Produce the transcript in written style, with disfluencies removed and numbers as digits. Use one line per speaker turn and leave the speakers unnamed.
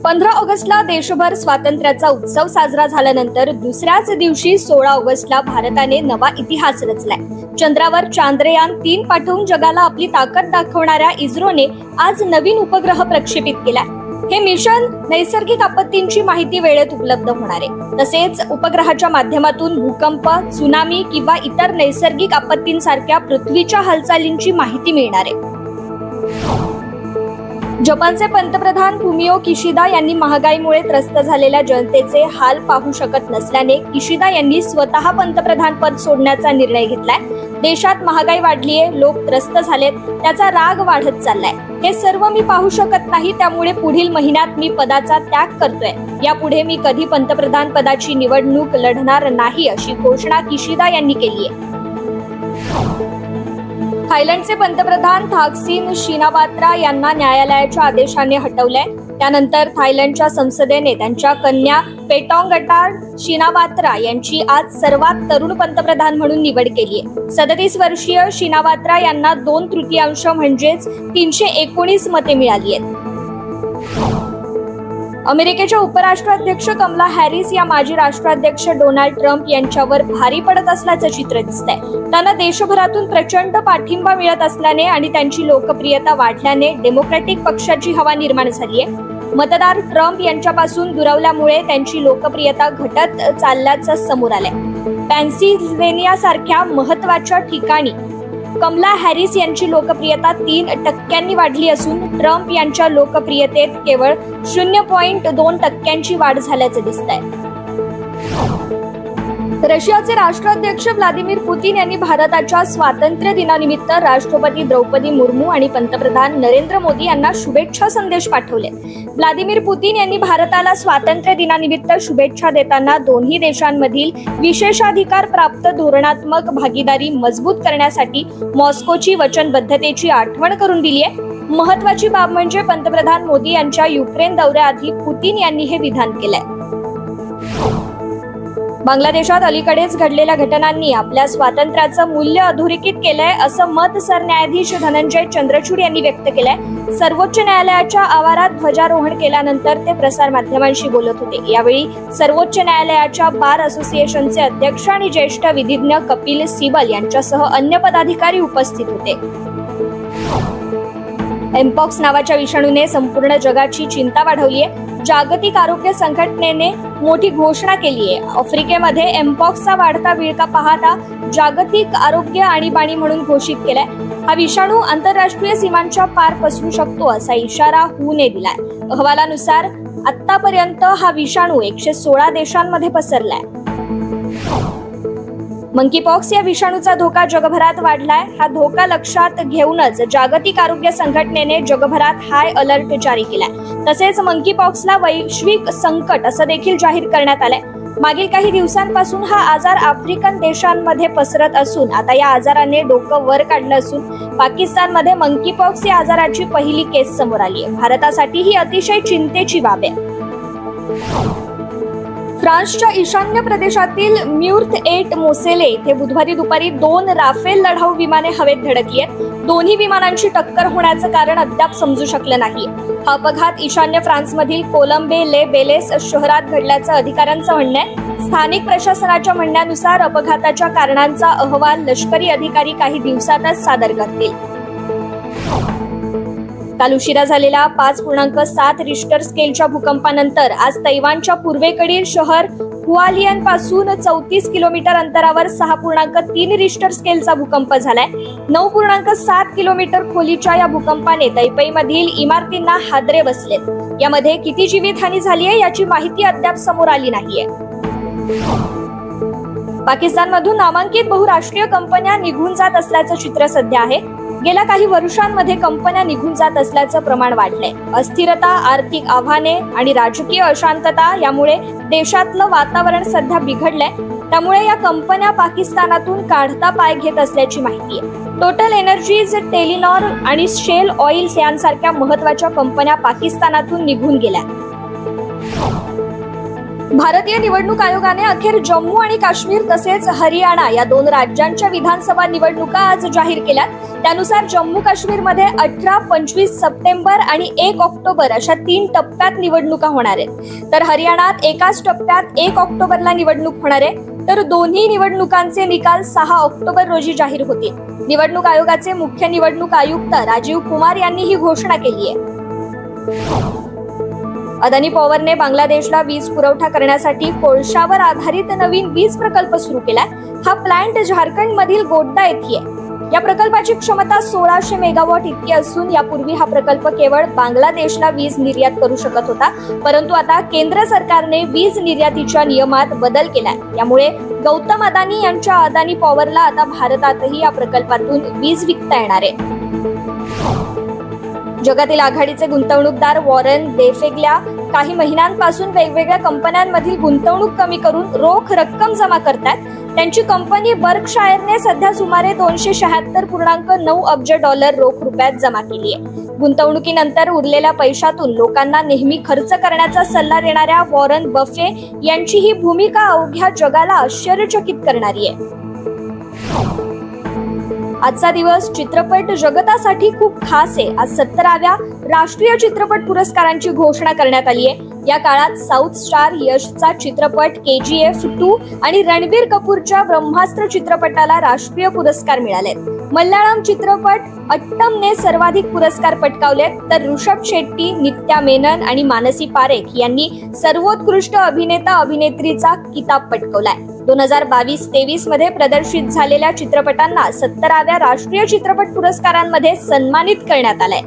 15 ऑगस्टला देशभर स्वातंत्र्याचा उत्सव साजरा झाल्यानंतर दुसऱ्याच दिवशी 16 ऑगस्टला भारताने नवा इतिहास रचलाय। चंद्रावर चांद्रयान 3 पाठवून जगाला आपली ताकद दाखवणाऱ्या इस्रोने आज नवीन उपग्रह प्रक्षेपित केलाय। हे मिशन नैसर्गिक आपत्तींची माहिती वेळेत उपलब्ध होणार आहे। तसेच उपग्रहाच्या माध्यमातून भूकंप, त्सुनामी किंवा इतर नैसर्गिक आपत्तींसारख्या पृथ्वीच्या हालचालींची माहिती मिळणार आहे। जपानचे पंतप्रधान फुमिओ किशिदा यांनी महागाईमुळे त्रस्त झालेल्या जनतेचे हाल पाहू शकत नसल्याने किशिदा यांनी स्वतः पंतप्रधान पद सोडण्याचा निर्णय घेतलाय। देशात महागाई वाढलीये, लोक त्रस्त झालेत, त्याचा राग वाढत चाललाय। हे सर्व मी पाहू शकत नाही, त्यामुळे पुढील महिन्यात मी पदाचा त्याग करतोय। यापुढे मी कधी पंतप्रधान पदाची निवडणूक लढणार नाही, अशी घोषणा किशिदा यांनी केली आहे। थायलंडचे पंतप्रधान थाकसिन शिनावात्रा यांना न्यायालयाच्या आदेशाने हटवले। त्यानंतर थायलंडच्या संसदेने त्यांच्या कन्या पेटोंगटार शिनावात्रा यांची आज सर्वात तरुण पंतप्रधान म्हणून निवड केली आहे। 37 वर्षीय शिनावात्रा यांना 2/3 म्हणजेच 319 मते मिळाली आहेत। अमेरिकेच्या उपराष्ट्राध्यक्ष कमला हॅरिस या माजी राष्ट्राध्यक्ष डोनाल्ड ट्रम्प यांच्यावर भारी पडत असल्याचं चित्र दिसतंय। त्यांना देशभरातून प्रचंड पाठिंबा मिळत असल्याने आणि त्यांची लोकप्रियता वाढल्याने डेमोक्रॅटिक पक्षाची हवा निर्माण झाली आहे। मतदार ट्रम्प यांच्यापासून दुरावल्यामुळे त्यांची लोकप्रियता घटत चालल्याचं समोर आलंय। पेन्सिल्व्हेनिया सारख्या महत्त्वाच्या ठिकाणी कमला हॅरिस यांची लोकप्रियता 3% वाढली असून ट्रम्प यांच्या लोकप्रियतेत केवळ 0.2% वाढ झाल्याचं दिसतंय। रशियाचे राष्ट्राध्यक्ष व्लादिमीर पुतीन यांनी भारताच्या स्वातंत्र्य दिनानिमित्त राष्ट्रपती द्रौपदी मुर्मू आणि पंतप्रधान नरेंद्र मोदी यांना शुभेच्छा संदेश पाठवले। व्लादिमीर पुतीन यांनी भारताला स्वातंत्र्य दिनानिमित्त शुभेच्छा देताना दोन्ही देशांमधील विशेषाधिकार प्राप्त धोरणात्मक भागीदारी मजबूत करण्यासाठी मॉस्कोची वचनबद्धतेची आठवण करून दिली आहे। महत्त्वाची बाब म्हणजे पंतप्रधान मोदी यांच्या युक्रेन दौऱ्याआधी पुतीन यांनी हे विधान केलंय। बांगलादेशात अलीकडेच घडलेल्या घटनांनी आपल्या स्वातंत्र्याचं मूल्य अधोरेखित केलंय, असं मत सरन्यायाधीश धनंजय चंद्रचूड यांनी व्यक्त केलंय। सर्वोच्च न्यायालयाच्या आवारात ध्वजारोहण केल्यानंतर ते प्रसारमाध्यमांशी बोलत होते। यावेळी सर्वोच्च न्यायालयाच्या बार असोसिएशनचे अध्यक्ष आणि ज्येष्ठ विधिज्ञ कपिल सिबल यांच्यासह अन्य पदाधिकारी उपस्थित होते। एमपॉक्स नावाच्या विषाणूने संपूर्ण जगाची चिंता वाढवली आहे। जागतिक आरोग्य संघटनेने मोठी घोषणा केली आहे। आफ्रिकेमध्ये एमपॉक्सचा वाढता विळखा पाहता जागतिक आरोग्य आणीबाणी म्हणून घोषित केलाय। हा विषाणू आंतरराष्ट्रीय सीमांच्या पार पसरू शकतो असा इशारा हूने दिलाय। अहवालानुसार आतापर्यंत हा विषाणू 116 देशांमध्ये पसरलाय। मंकीपॉक्स या विषाणूचा धोका जगभरात वाढलाय। हा धोका लक्षात घेऊनच जागतिक आरोग्य संघटनेने जगभरात हाय अलर्ट जारी केलाय। तसेच मंकीपॉक्सला वैश्विक संकट असं देखील जाहीर करण्यात आलंय। मागील काही दिवसांपासून हा आजार आफ्रिकन देशांमध्ये पसरत असून आता या आजाराने डोकं वर काढलं असून पाकिस्तानमध्ये मंकीपॉक्स या आजाराची पहिली केस समोर आली आहे। भारतासाठी ही अतिशय चिंतेची बाब आहे। फ्रान्सच्या ईशान्य प्रदेशातील म्यूर्थ एट मोसेले येथे बुधवारी दुपारी 2 राफेल लढाऊ विमाने हवेत धडकली आहेत। दोन्ही विमानांची टक्कर होण्याचं कारण अद्याप समजू शकलं नाही। हा अपघात ईशान्य फ्रान्समधील कोलंबे ले बेलेस शहरात घडल्याचं अधिकाऱ्यांचं म्हणणं आहे। स्थानिक प्रशासनाच्या म्हणण्यानुसार अपघाताच्या कारणांचा अहवाल लष्करी अधिकारी काही दिवसातच सादर करतील। काल उशिरा झालेल्या 5.7 रिश्टर स्केलच्या भूकंपानंतर आज तैवानच्या पूर्वेकडील शहर हुआलियन पासून 34 किलोमीटर अंतरावर 6.3 रिश्टर स्केलचा भूकंप झालाय। 9.7 किलोमीटर खोलीच्या या भूकंपाने तैपैमधील इमारतींना हादरे बसलेत। यामध्ये किती जीवितहानी झाली आहे याची माहिती अद्याप समोर आली नाहीये। पाकिस्तानमधून नामांकित बहुराष्ट्रीय कंपन्या निघून जात असल्याचं चित्र सध्या आहे। गेल्या काही वर्षांमध्ये कंपन्या निघून जात असल्याचं प्रमाण वाढलंय। अस्थिरता, आर्थिक आव्हाने आणि राजकीय अशांतता यामुळे देशातलं वातावरण सध्या बिघडलंय। त्यामुळे या कंपन्या पाकिस्तानातून काढता पाय घेत असल्याची माहिती आहे। टोटल एनर्जीज, टेलिनॉर आणि शेल ऑइल्स यांसारख्या महत्त्वाच्या कंपन्या पाकिस्तानातून निघून गेल्या। भारतीय निवडणूक आयोगाने अखेर जम्मू आणि काश्मीर तसेच हरियाणा या 2 राज्यांच्या विधानसभा निवडणुका आज जाहीर केल्यात। त्यानुसार जम्मू काश्मीरमध्ये 18, 25 सप्टेंबर आणि 1 ऑक्टोबर अशा 3 टप्प्यात निवडणुका होणार आहेत, तर हरियाणात एकाच टप्प्यात 1 ऑक्टोबरला निवडणूक होणार आहे, तर दोन्ही निवडणुकांचे निकाल 6 ऑक्टोबर रोजी जाहीर होतील। निवडणूक आयोगाचे मुख्य निवडणूक आयुक्त राजीव कुमार यांनी ही घोषणा केली आहे। अदानी पॉवरने बांगलादेशला वीज पुरवठा करण्यासाठी कोळशावर आधारित नवीन वीज प्रकल्प सुरू केलाय। हा प्लांट झारखंड मधील गोड्डा येथे आहे। या प्रकल्पाची क्षमता 1600 मेगावॉट इतकी असून यापूर्वी हा प्रकल्प केवळ बांगलादेशला वीज निर्यात करू शकत होता, परंतु आता केंद्र सरकारने वीज निर्यातीच्या नियमात बदल केलाय। यामुळे गौतम अदानी यांच्या अदानी पॉवरला आता भारतातही या प्रकल्पातून वीज विकता येणार आहे। जगातील आघाडीचे गुंतवणूकदार वॉरन बेफेगल्या काही महिन्यांपासून वेगवेगळ्या कंपन्यांमधील गुंतवणूक कमी करून रोख रक्कम जमा करतात। त्यांची कंपनी बर्कशायरने सध्या सुमारे $276.9 अब्ज रोख रुपयात जमा केली आहे। गुंतवणुकीनंतर उरलेल्या पैशातून लोकांना नेहमी खर्च करण्याचा सल्ला देणाऱ्या वॉरन बफे यांची ही भूमिका अवघ्या जगाला आश्चर्यचकित करणारी आहे। आजचा दिवस चित्रपट जगतासाठी खूप खास आहे। आज 17व्या राष्ट्रीय चित्रपट पुरस्कारांची घोषणा करण्यात आली आहे। या काळात साऊथ स्टार यशचा चित्रपट KGF 2 आणि रणबीर कपूरच्या ब्रह्मास्त्र चित्रपटाला राष्ट्रीय पुरस्कार मिळालेत। मल्याळम चित्रपट अट्टमने सर्वाधिक पुरस्कार पटकावलेत, तर ऋषभ शेट्टी, नित्या मेनन आणि मानसी पारेख यांनी सर्वोत्कृष्ट अभिनेता अभिनेत्रीचा किताब पटकावलाय। 2022-23 मध्ये प्रदर्शित झालेल्या चित्रपटांना 17व्या राष्ट्रीय चित्रपट पुरस्कारांमध्ये सन्मानित करण्यात आलंय।